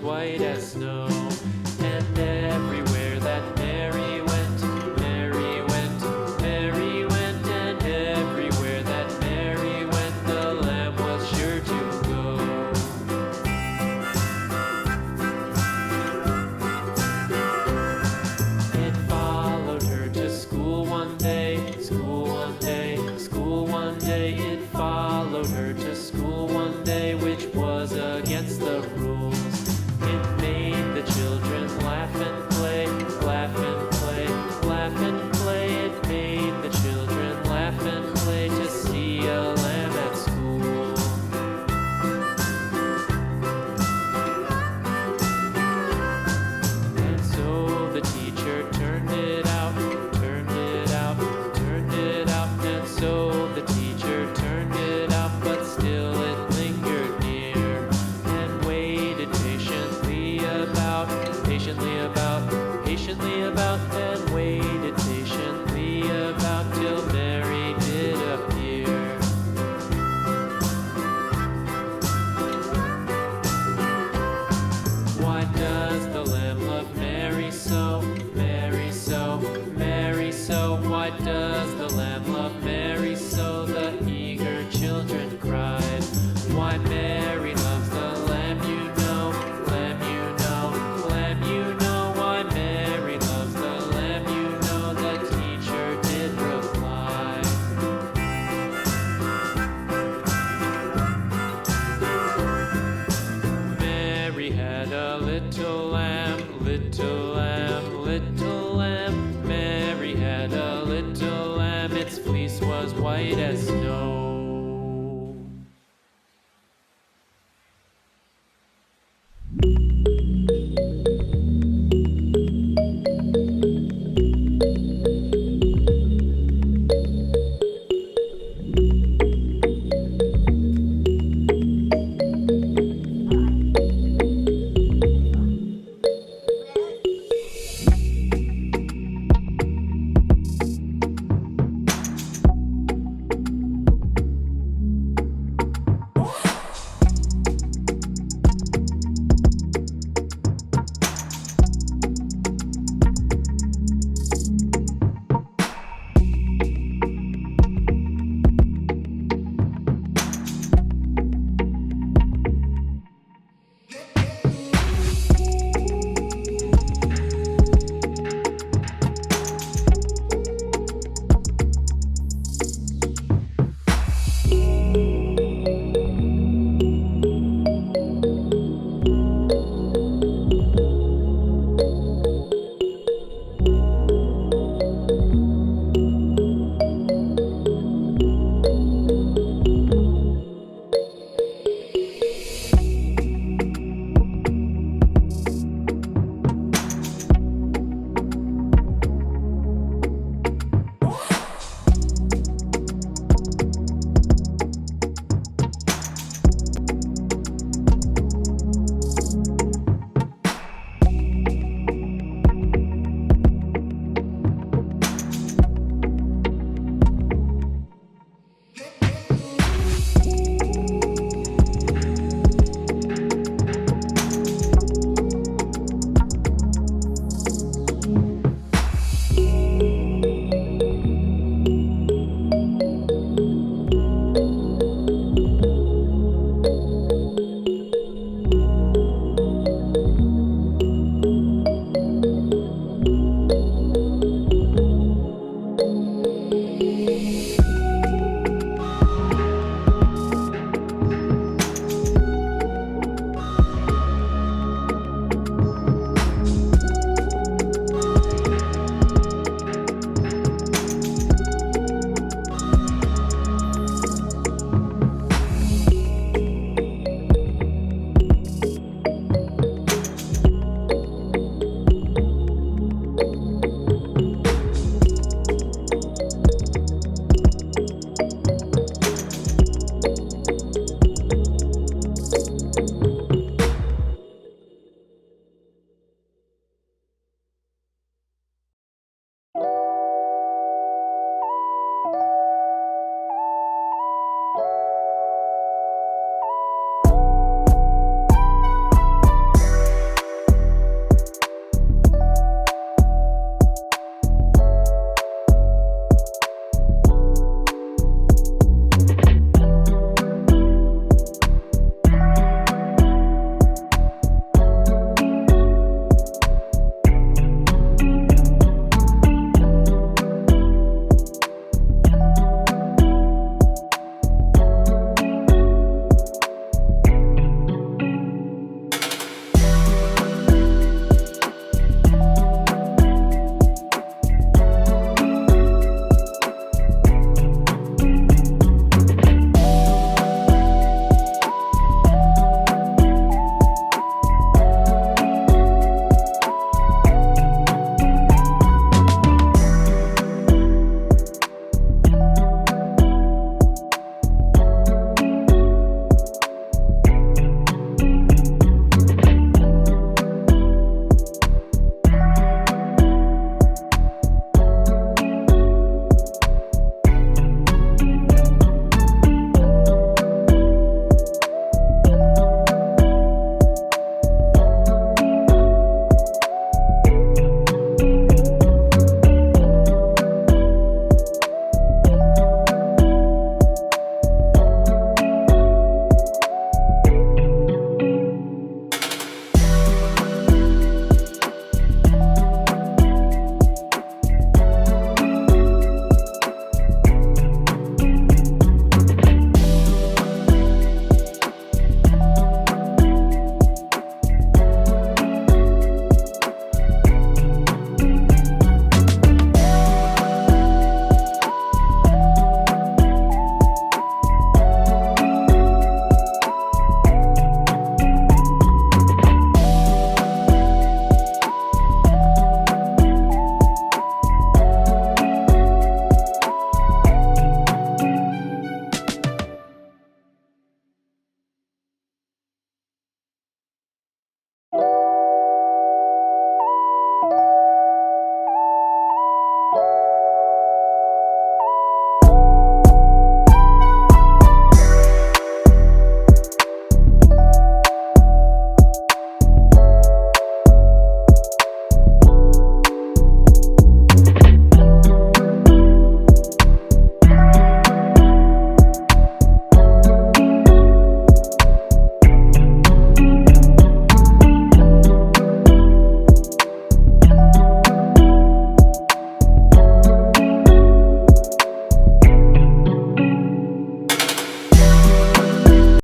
white as snow. And everywhere that Mary went, Mary went, Mary went, and everywhere that Mary went, the lamb was sure to go. It followed her to school one day, school one day, school one day. It followed her to school one day, which was against the rules. It made the children laugh and play, laugh and play, laugh and play. It made the children laugh and play to see a lamb at school. And so the teacher turned it out, turned it out, turned it out. And so the teacher turned it out, but still it lingered near and waited patiently about, patiently about, patiently about, and waited patiently about till Mary did appear. Why does the lamb love Mary so, Mary so, Mary so? Why does the lamb love Mary so? The eager children cried. Why Mary loves the lamb, you know, lamb, you know, lamb, you know. Why Mary loves the lamb, you know, the teacher did reply. Mary had a little lamb, little